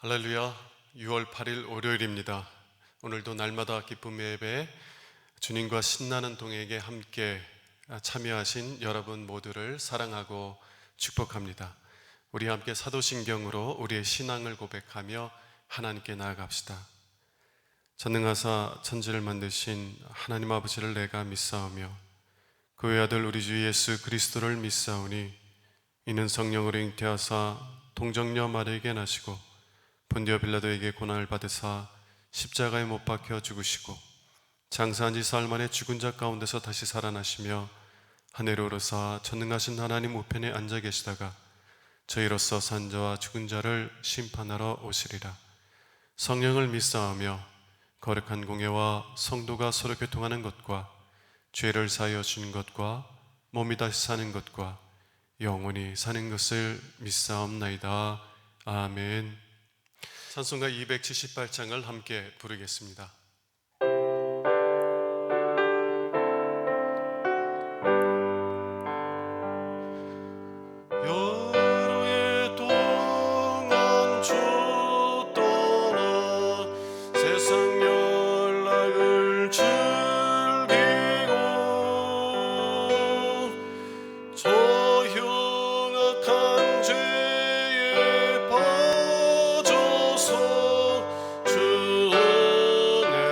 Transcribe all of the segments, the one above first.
할렐루야. 6월 8일 월요일입니다. 오늘도 날마다 기쁨의 예배, 주님과 신나는 동행에 함께 참여하신 여러분 모두를 사랑하고 축복합니다. 우리 함께 사도신경으로 우리의 신앙을 고백하며 하나님께 나아갑시다. 전능하사 천지를 만드신 하나님 아버지를 내가 믿사오며 그 외아들 우리 주 예수 그리스도를 믿사오니 이는 성령으로 잉태하사 동정녀 마리에게 나시고 본디오 빌라도에게 고난을 받으사 십자가에 못 박혀 죽으시고 장사한 지 사흘 만에 죽은 자 가운데서 다시 살아나시며 하늘에 오르사 전능하신 하나님 우편에 앉아 계시다가 저희로서 산 자와 죽은 자를 심판하러 오시리라. 성령을 믿사오며 거룩한 공예와 성도가 서로 교통하는 것과 죄를 사하여 주는 것과 몸이 다시 사는 것과 영원히 사는 것을 믿사옵나이다. 아멘. 찬송가 278장을 함께 부르겠습니다. 여러 해 동안 주 떠나 세상 연락을 즐기고 저 흉악한 죄에 빠져서 주 은혜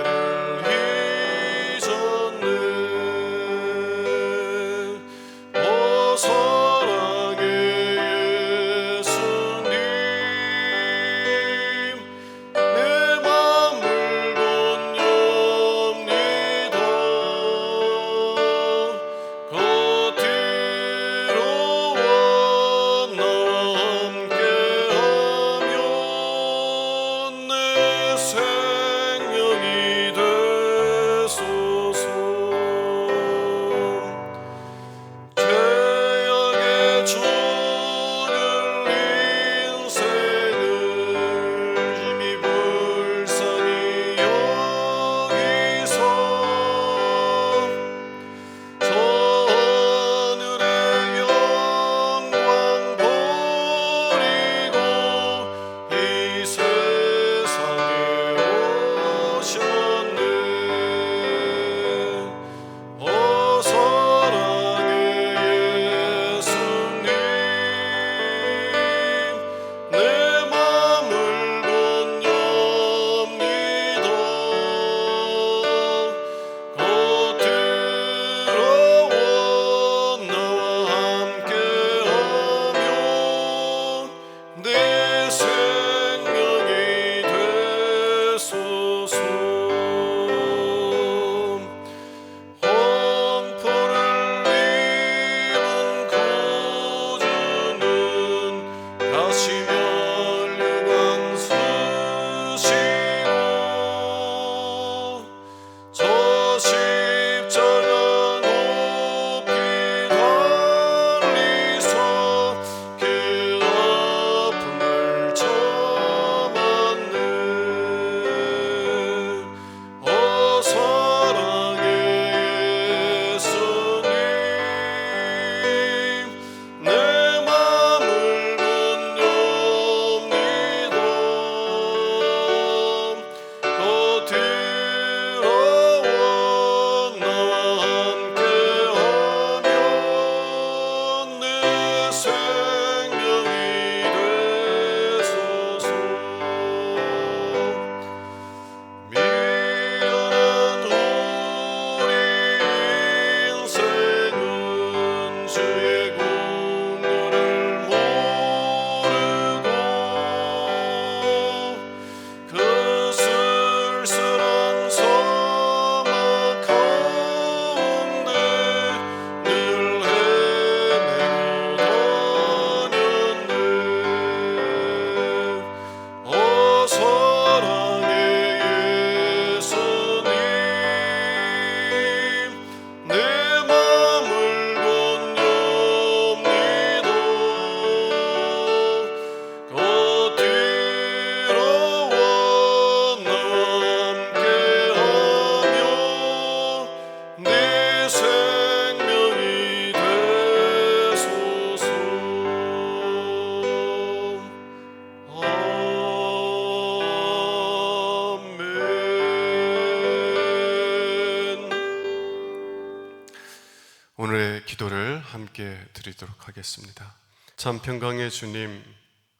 함께 드리도록 하겠습니다. 참 평강의 주님,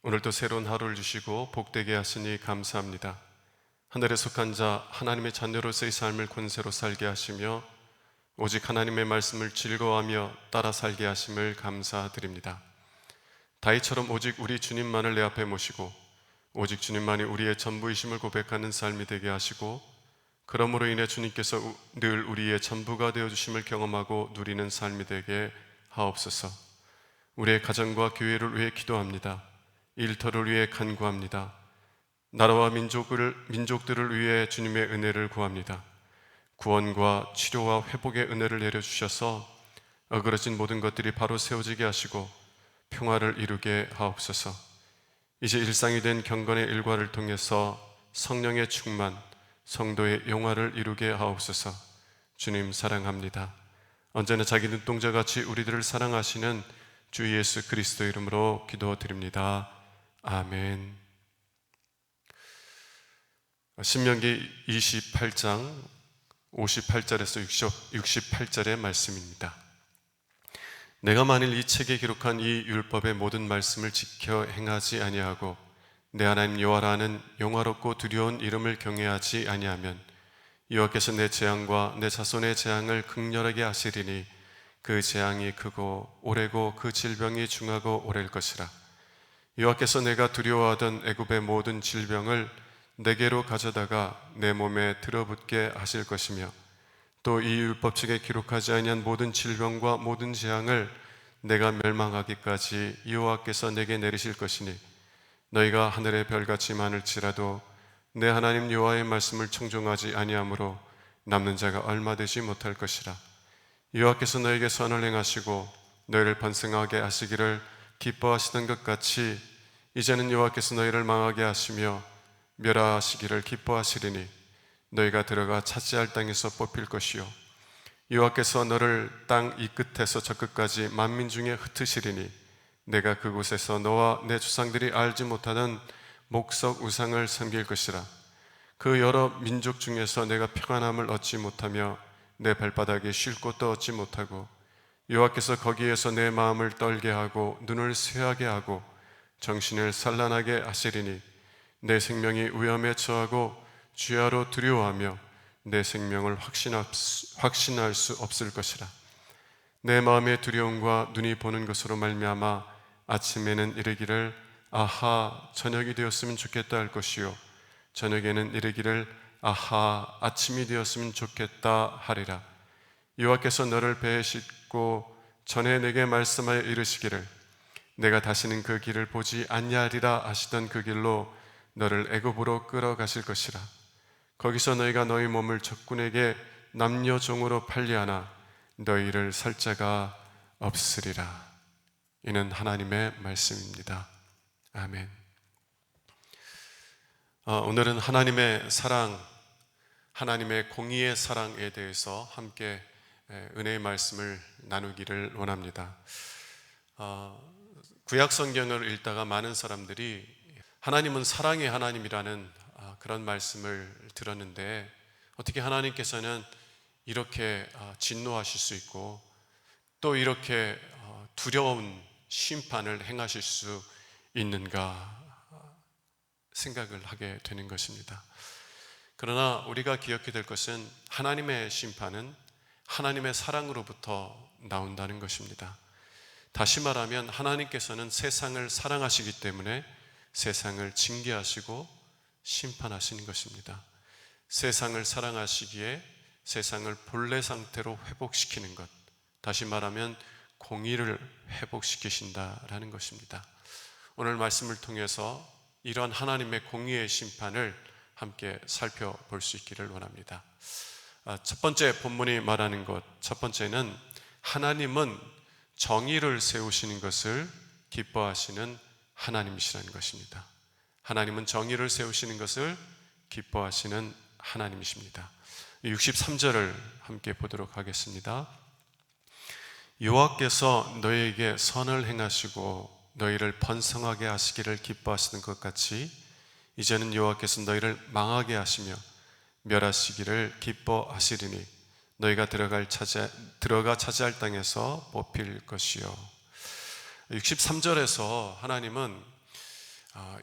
오늘도 새로운 하루를 주시고 복되게 하시니 감사합니다. 하늘에 속한 자 하나님의 자녀로서의 삶을 권세로 살게 하시며 오직 하나님의 말씀을 즐거워하며 따라 살게 하심을 감사드립니다. 다윗처럼 오직 우리 주님만을 내 앞에 모시고 오직 주님만이 우리의 전부이심을 고백하는 삶이 되게 하시고, 그러므로 인해 주님께서 늘 우리의 전부가 되어주심을 경험하고 누리는 삶이 되게 하옵소서. 우리의 가정과 교회를 위해 기도합니다. 일터를 위해 간구합니다. 나라와 민족들을 위해 주님의 은혜를 구합니다. 구원과 치료와 회복의 은혜를 내려주셔서 어그러진 모든 것들이 바로 세워지게 하시고 평화를 이루게 하옵소서. 이제 일상이 된 경건의 일과를 통해서 성령의 충만, 성도의 영화를 이루게 하옵소서. 주님 사랑합니다. 언제나 자기 눈동자같이 우리들을 사랑하시는 주 예수 그리스도 이름으로 기도드립니다. 아멘. 신명기 28장 58절에서 68절의 말씀입니다. 내가 만일 이 책에 기록한 이 율법의 모든 말씀을 지켜 행하지 아니하고 내 하나님 여호와라는 영화롭고 두려운 이름을 경외하지 아니하면 여호와께서 내 재앙과 내 자손의 재앙을 극렬하게 하시리니 그 재앙이 크고 오래고 그 질병이 중하고 오래일 것이라. 여호와께서 내가 두려워하던 애굽의 모든 질병을 내게로 가져다가 내 몸에 들어붙게 하실 것이며 또 이 율법책에 기록하지 아니한 모든 질병과 모든 재앙을 내가 멸망하기까지 여호와께서 내게 내리실 것이니 너희가 하늘의 별같이 많을지라도 내 하나님 여호와의 말씀을 청종하지 아니하므로 남는 자가 얼마 되지 못할 것이라. 여호와께서 너에게 선을 행하시고 너희를 번성하게 하시기를 기뻐하시던 것 같이 이제는 여호와께서 너희를 망하게 하시며 멸하시기를 기뻐하시리니 너희가 들어가 차지할 땅에서 뽑힐 것이요 여호와께서 너를 땅 이 끝에서 저 끝까지 만민 중에 흩으시리니 내가 그곳에서 너와 내 조상들이 알지 못하는 목석 우상을 섬길 것이라. 그 여러 민족 중에서 내가 평안함을 얻지 못하며 내 발바닥에 쉴 곳도 얻지 못하고 여호와께서 거기에서 내 마음을 떨게 하고 눈을 쇠하게 하고 정신을 산란하게 하시리니 내 생명이 위험에 처하고 주야로 두려워하며 내 생명을 확신할 수 없을 것이라. 내 마음의 두려움과 눈이 보는 것으로 말미암아 아침에는 이르기를 아하 저녁이 되었으면 좋겠다 할 것이요 저녁에는 이르기를 아하 아침이 되었으면 좋겠다 하리라. 여호와께서 너를 배에 싣고 전에 내게 말씀하여 이르시기를 내가 다시는 그 길을 보지 아니하리라 하시던 그 길로 너를 애굽으로 끌어가실 것이라. 거기서 너희가 너희 몸을 적군에게 남녀 종으로 팔리하나 너희를 살 자가 없으리라. 이는 하나님의 말씀입니다. 아멘. 오늘은 하나님의 사랑, 하나님의 공의의 사랑에 대해서 함께 은혜의 말씀을 나누기를 원합니다. 구약 성경을 읽다가 많은 사람들이 하나님은 사랑의 하나님이라는 그런 말씀을 들었는데 어떻게 하나님께서는 이렇게 진노하실 수 있고 또 이렇게 두려운 심판을 행하실 수 있는가 생각을 하게 되는 것입니다. 그러나 우리가 기억해야 될 것은 하나님의 심판은 하나님의 사랑으로부터 나온다는 것입니다. 다시 말하면 하나님께서는 세상을 사랑하시기 때문에 세상을 징계하시고 심판하시는 것입니다. 세상을 사랑하시기에 세상을 본래 상태로 회복시키는 것, 다시 말하면 공의를 회복시키신다라는 것입니다. 오늘 말씀을 통해서 이러한 하나님의 공의의 심판을 함께 살펴볼 수 있기를 원합니다. 첫 번째 본문이 말하는 것, 첫 번째는 하나님은 정의를 세우시는 것을 기뻐하시는 하나님이시라는 것입니다. 하나님은 정의를 세우시는 것을 기뻐하시는 하나님이십니다. 63절을 함께 보도록 하겠습니다. 여호와께서 너희에게 선을 행하시고 너희를 번성하게 하시기를 기뻐하시는 것 같이 이제는 여호와께서 너희를 망하게 하시며 멸하시기를 기뻐하시리니 너희가 들어가 차지할 땅에서 뽑힐 것이요. 63절에서 하나님은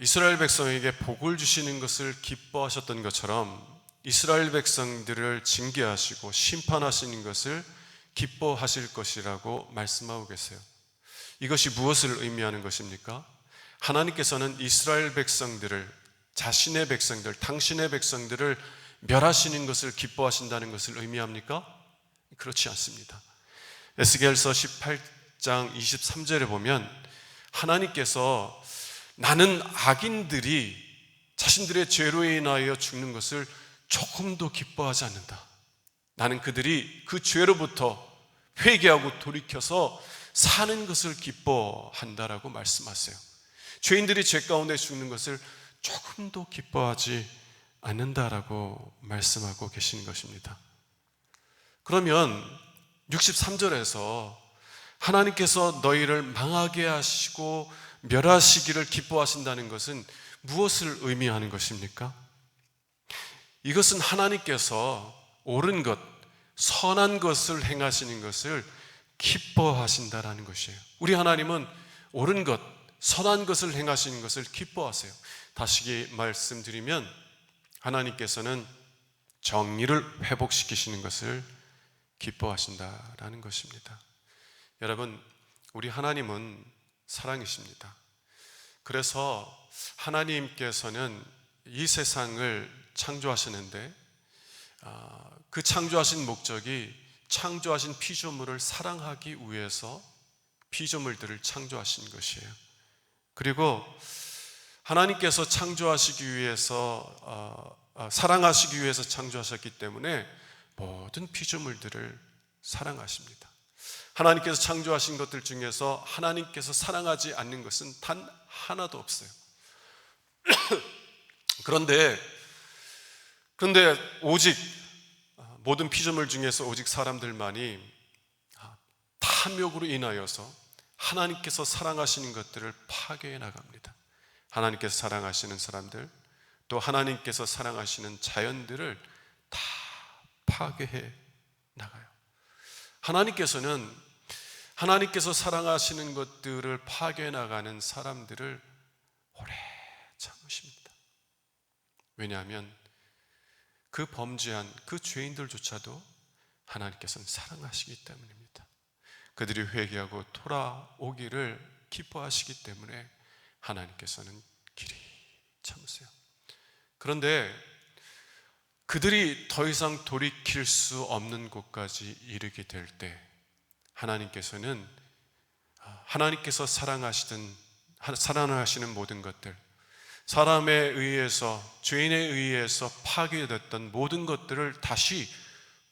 이스라엘 백성에게 복을 주시는 것을 기뻐하셨던 것처럼 이스라엘 백성들을 징계하시고 심판하시는 것을 기뻐하실 것이라고 말씀하고 계세요. 이것이 무엇을 의미하는 것입니까? 하나님께서는 이스라엘 백성들을, 자신의 백성들, 당신의 백성들을 멸하시는 것을 기뻐하신다는 것을 의미합니까? 그렇지 않습니다. 에스겔서 18장 23절에 보면 하나님께서 나는 악인들이 자신들의 죄로 인하여 죽는 것을 조금도 기뻐하지 않는다. 나는 그들이 그 죄로부터 회개하고 돌이켜서 사는 것을 기뻐한다라고 말씀하세요. 죄인들이 죄 가운데 죽는 것을 조금도 기뻐하지 않는다라고 말씀하고 계신 것입니다. 그러면 63절에서 하나님께서 너희를 망하게 하시고 멸하시기를 기뻐하신다는 것은 무엇을 의미하는 것입니까? 이것은 하나님께서 옳은 것, 선한 것을 행하시는 것을 기뻐하신다라는 것이에요. 우리 하나님은 옳은 것, 선한 것을 행하시는 것을 기뻐하세요. 다시 말씀드리면 하나님께서는 정의를 회복시키시는 것을 기뻐하신다라는 것입니다. 여러분, 우리 하나님은 사랑이십니다. 그래서 하나님께서는 이 세상을 창조하시는데 그 창조하신 목적이 창조하신 피조물을 사랑하기 위해서 피조물들을 창조하신 것이에요. 그리고 하나님께서 창조하시기 위해서 사랑하시기 위해서 창조하셨기 때문에 모든 피조물들을 사랑하십니다. 하나님께서 창조하신 것들 중에서 하나님께서 사랑하지 않는 것은 단 하나도 없어요. 그런데 오직 모든 피조물 중에서 오직 사람들만이 탐욕으로 인하여서 하나님께서 사랑하시는 것들을 파괴해 나갑니다. 하나님께서 사랑하시는 사람들, 또 하나님께서 사랑하시는 자연들을 다 파괴해 나가요. 하나님께서 사랑하시는 것들을 파괴해 나가는 사람들을 오래 참으십니다. 왜냐하면 그 범죄한 그 죄인들조차도 하나님께서는 사랑하시기 때문입니다. 그들이 회개하고 돌아오기를 기뻐하시기 때문에 하나님께서는 길이 참으세요. 그런데 그들이 더 이상 돌이킬 수 없는 곳까지 이르게 될 때 하나님께서 사랑하시는 모든 것들, 사람에 의해서, 죄인에 의해서 파괴됐던 모든 것들을 다시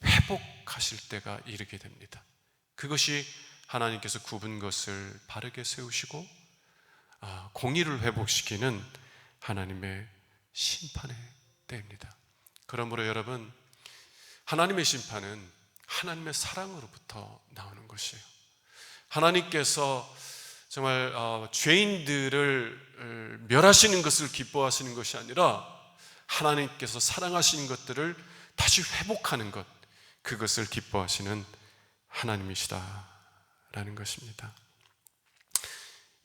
회복하실 때가 이르게 됩니다. 그것이 하나님께서 굽은 것을 바르게 세우시고 공의를 회복시키는 하나님의 심판의 때입니다. 그러므로 여러분, 하나님의 심판은 하나님의 사랑으로부터 나오는 것이에요. 하나님께서 정말 죄인들을 멸하시는 것을 기뻐하시는 것이 아니라 하나님께서 사랑하시는 것들을 다시 회복하는 것, 그것을 기뻐하시는 하나님이시다라는 것입니다.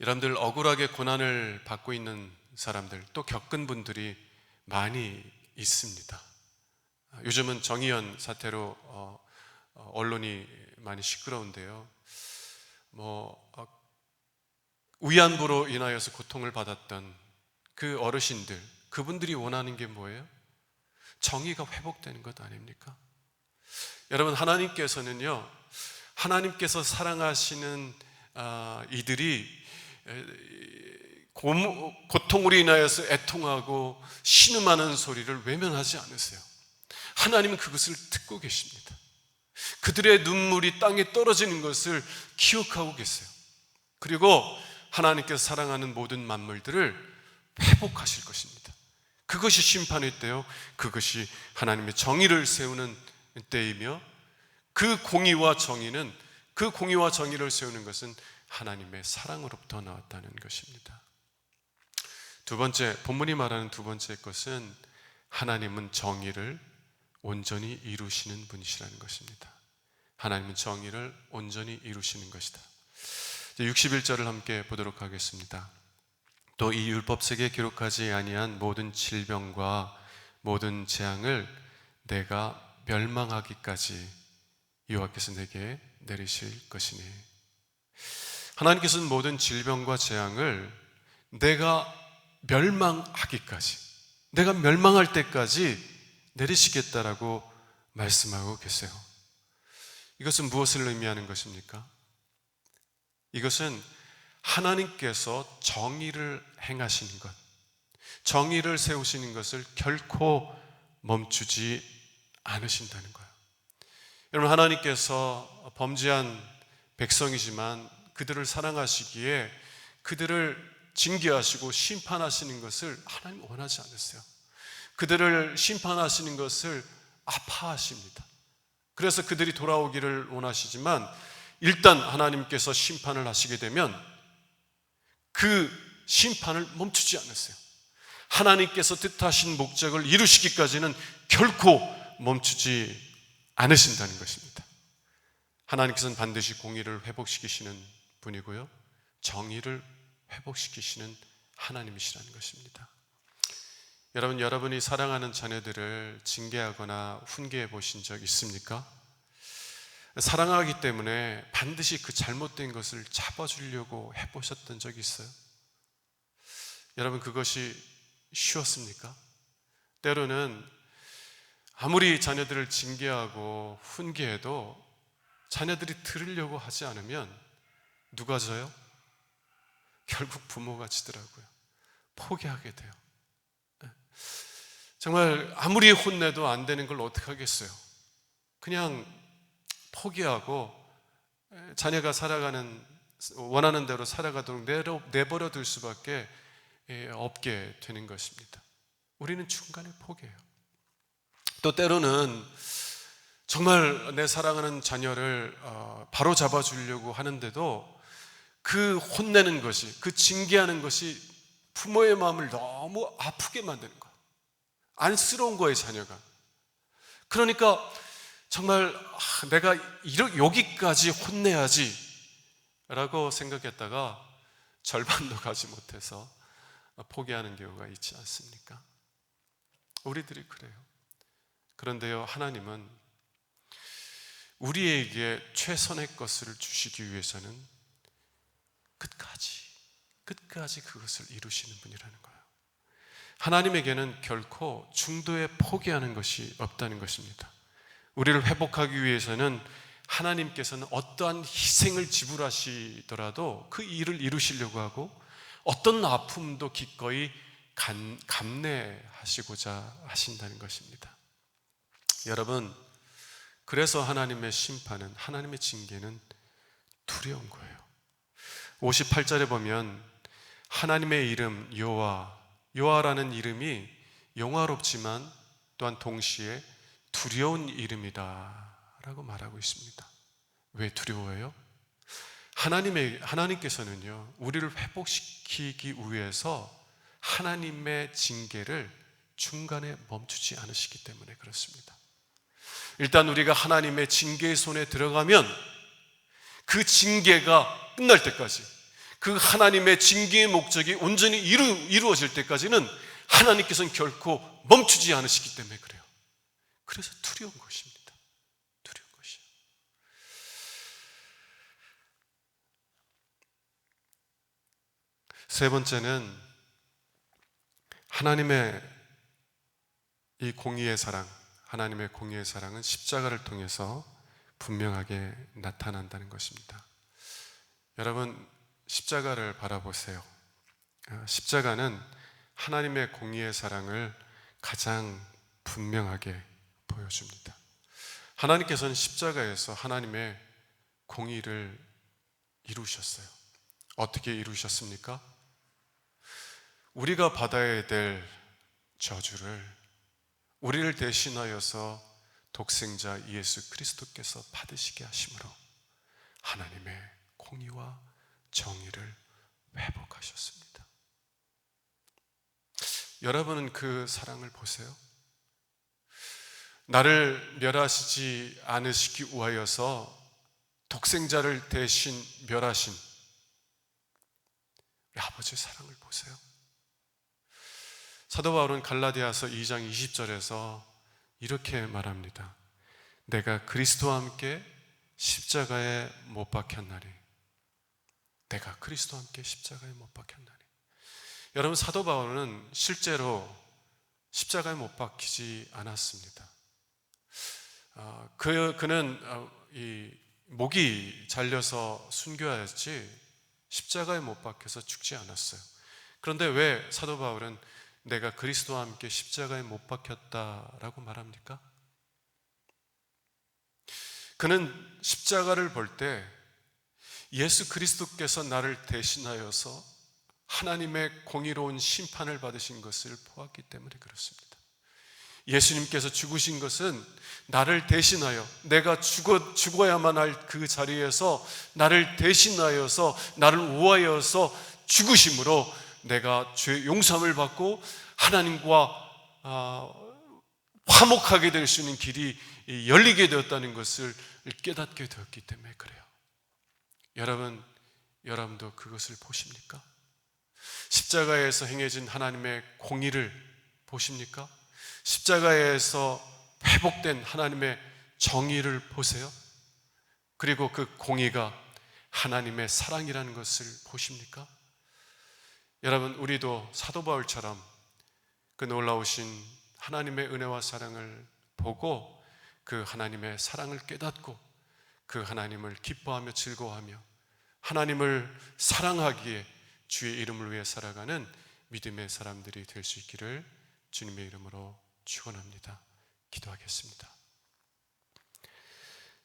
여러분들, 억울하게 고난을 받고 있는 사람들, 또 겪은 분들이 많이 있습니다. 요즘은 정의연 사태로 언론이 많이 시끄러운데요. 위안부로 인하여서 고통을 받았던 그 어르신들, 그분들이 원하는 게 뭐예요? 정의가 회복되는 것 아닙니까? 여러분, 하나님께서는요, 하나님께서 사랑하시는 이들이 고통으로 인하여서 애통하고 신음하는 소리를 외면하지 않으세요. 하나님은 그것을 듣고 계십니다. 그들의 눈물이 땅에 떨어지는 것을 기억하고 계세요. 그리고 하나님께서 사랑하는 모든 만물들을 회복하실 것입니다. 그것이 심판의 때요, 그것이 하나님의 정의를 세우는 때이며, 그 공의와 정의를 세우는 것은 하나님의 사랑으로부터 나왔다는 것입니다. 두 번째, 본문이 말하는 두 번째 것은 하나님은 정의를 온전히 이루시는 분이시라는 것입니다. 하나님은 정의를 온전히 이루시는 것이다. 61절을 함께 보도록 하겠습니다. 또 이 율법책에 기록하지 아니한 모든 질병과 모든 재앙을 내가 멸망하기까지 여호와께서 내게 내리실 것이니. 하나님께서는 모든 질병과 재앙을 내가 멸망하기까지, 내가 멸망할 때까지 내리시겠다라고 말씀하고 계세요. 이것은 무엇을 의미하는 것입니까? 이것은 하나님께서 정의를 행하시는 것, 정의를 세우시는 것을 결코 멈추지 않으신다는 거예요. 여러분, 하나님께서 범죄한 백성이지만 그들을 사랑하시기에 그들을 징계하시고 심판하시는 것을 하나님 원하지 않으세요. 그들을 심판하시는 것을 아파하십니다. 그래서 그들이 돌아오기를 원하시지만 일단 하나님께서 심판을 하시게 되면 그 심판을 멈추지 않으세요. 하나님께서 뜻하신 목적을 이루시기까지는 결코 멈추지 않으신다는 것입니다. 하나님께서는 반드시 공의를 회복시키시는 분이고요, 정의를 회복시키시는 하나님이시라는 것입니다. 여러분, 여러분이 사랑하는 자녀들을 징계하거나 훈계해 보신 적 있습니까? 사랑하기 때문에 반드시 그 잘못된 것을 잡아주려고 해보셨던 적이 있어요? 여러분, 그것이 쉬웠습니까? 때로는 아무리 자녀들을 징계하고 훈계해도 자녀들이 들으려고 하지 않으면 누가 져요? 결국 부모가 지더라고요. 포기하게 돼요. 정말 아무리 혼내도 안 되는 걸 어떻게 하겠어요? 그냥 포기하고 자녀가 살아가는, 원하는 대로 살아가도록 내버려 둘 수밖에 없게 되는 것입니다. 우리는 중간에 포기해요. 또 때로는 정말 내 사랑하는 자녀를 바로 잡아주려고 하는데도 그 혼내는 것이, 그 징계하는 것이 부모의 마음을 너무 아프게 만드는 거예요. 안쓰러운 거예요, 자녀가. 그러니까 정말 내가 여기까지 혼내야지 라고 생각했다가 절반도 가지 못해서 포기하는 경우가 있지 않습니까? 우리들이 그래요. 그런데요, 하나님은 우리에게 최선의 것을 주시기 위해서는 끝까지 그것을 이루시는 분이라는 거예요. 하나님에게는 결코 중도에 포기하는 것이 없다는 것입니다. 우리를 회복하기 위해서는 하나님께서는 어떠한 희생을 지불하시더라도 그 일을 이루시려고 하고 어떤 아픔도 기꺼이 감내하시고자 하신다는 것입니다. 여러분, 그래서 하나님의 심판은, 하나님의 징계는 두려운 거예요. 58절에 보면 하나님의 이름 여호와라는 이름이 영화롭지만 또한 동시에 두려운 이름이다 라고 말하고 있습니다. 왜 두려워해요? 하나님께서는요, 우리를 회복시키기 위해서 하나님의 징계를 중간에 멈추지 않으시기 때문에 그렇습니다. 일단 우리가 하나님의 징계의 손에 들어가면 그 징계가 끝날 때까지, 그 하나님의 징계의 목적이 온전히 이루어질 때까지는 하나님께서는 결코 멈추지 않으시기 때문에 그래요. 그래서 두려운 것입니다. 두려운 것이요. 세 번째는 하나님의 이 공의의 사랑, 하나님의 공의의 사랑은 십자가를 통해서 분명하게 나타난다는 것입니다. 여러분, 십자가를 바라보세요. 십자가는 하나님의 공의의 사랑을 가장 분명하게 보여줍니다. 하나님께서는 십자가에서 하나님의 공의를 이루셨어요. 어떻게 이루셨습니까? 우리가 받아야 될 저주를 우리를 대신하여서 독생자 예수 그리스도께서 받으시게 하심으로 하나님의 공의와 정의를 회복하셨습니다. 여러분은 그 사랑을 보세요. 나를 멸하시지 않으시기 위하여서 독생자를 대신 멸하신 우리 아버지의 사랑을 보세요. 사도 바울은 갈라디아서 2장 20절에서 이렇게 말합니다. 내가 그리스도와 함께 십자가에 못 박혔나니. 내가 그리스도와 함께 십자가에 못 박혔나니. 여러분, 사도 바울은 실제로 십자가에 못 박히지 않았습니다. 그는 이 목이 잘려서 순교하였지 십자가에 못 박혀서 죽지 않았어요. 그런데 왜 사도 바울은 내가 그리스도와 함께 십자가에 못 박혔다라고 말합니까? 그는 십자가를 볼 때 예수 그리스도께서 나를 대신하여서 하나님의 공의로운 심판을 받으신 것을 보았기 때문에 그렇습니다. 예수님께서 죽으신 것은 나를 대신하여, 내가 죽어야만 할 그 자리에서 나를 대신하여서, 나를 우하여서 죽으심으로 내가 죄 용서함을 받고 하나님과 화목하게 될 수 있는 길이 열리게 되었다는 것을 깨닫게 되었기 때문에 그래요. 여러분도 그것을 보십니까? 십자가에서 행해진 하나님의 공의를 보십니까? 십자가에서 회복된 하나님의 정의를 보세요. 그리고 그 공의가 하나님의 사랑이라는 것을 보십니까? 여러분, 우리도 사도 바울처럼 그 놀라우신 하나님의 은혜와 사랑을 보고 그 하나님의 사랑을 깨닫고 그 하나님을 기뻐하며 즐거워하며 하나님을 사랑하기에 주의 이름을 위해 살아가는 믿음의 사람들이 될 수 있기를 주님의 이름으로 축원합니다. 기도하겠습니다.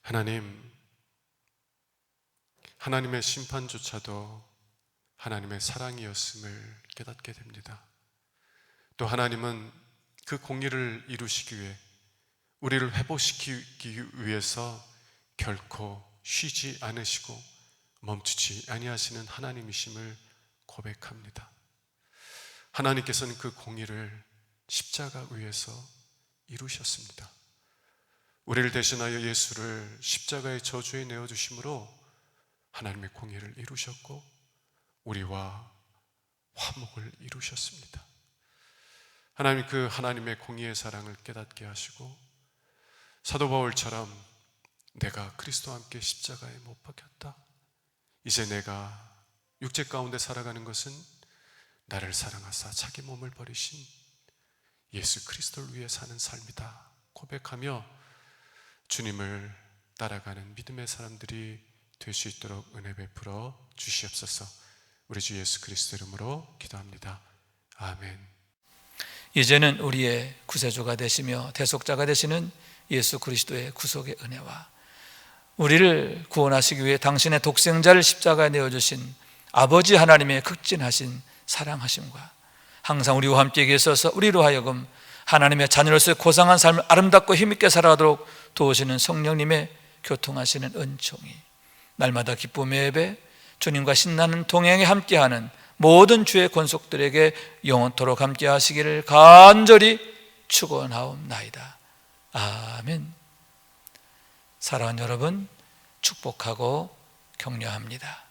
하나님의 심판조차도 하나님의 사랑이었음을 깨닫게 됩니다. 또 하나님은 그 공의를 이루시기 위해 우리를 회복시키기 위해서 결코 쉬지 않으시고 멈추지 아니하시는 하나님이심을 고백합니다. 하나님께서는 그 공의를 십자가 위에서 이루셨습니다. 우리를 대신하여 예수를 십자가의 저주에 내어주심으로 하나님의 공의를 이루셨고 우리와 화목을 이루셨습니다. 하나님, 그 하나님의 공의의 사랑을 깨닫게 하시고 사도 바울처럼 내가 그리스도와 함께 십자가에 못 박혔다, 이제 내가 육체 가운데 살아가는 것은 나를 사랑하사 자기 몸을 버리신 예수 그리스도를 위해 사는 삶이다 고백하며 주님을 따라가는 믿음의 사람들이 될 수 있도록 은혜 베풀어 주시옵소서. 우리 주 예수 그리스도 이름으로 기도합니다. 아멘. 이제는 우리의 구세주가 되시며 대속자가 되시는 예수 그리스도의 구속의 은혜와 우리를 구원하시기 위해 당신의 독생자를 십자가에 내어주신 아버지 하나님의 극진하신 사랑하심과 항상 우리와 함께 계셔서 우리로 하여금 하나님의 자녀로서의 고상한 삶을 아름답고 힘있게 살아가도록 도우시는 성령님의 교통하시는 은총이 날마다 기쁨의 예배, 주님과 신나는 동행에 함께하는 모든 주의 권속들에게 영원토록 함께 하시기를 간절히 축원하옵나이다. 아멘. 사랑하는 여러분, 축복하고 격려합니다.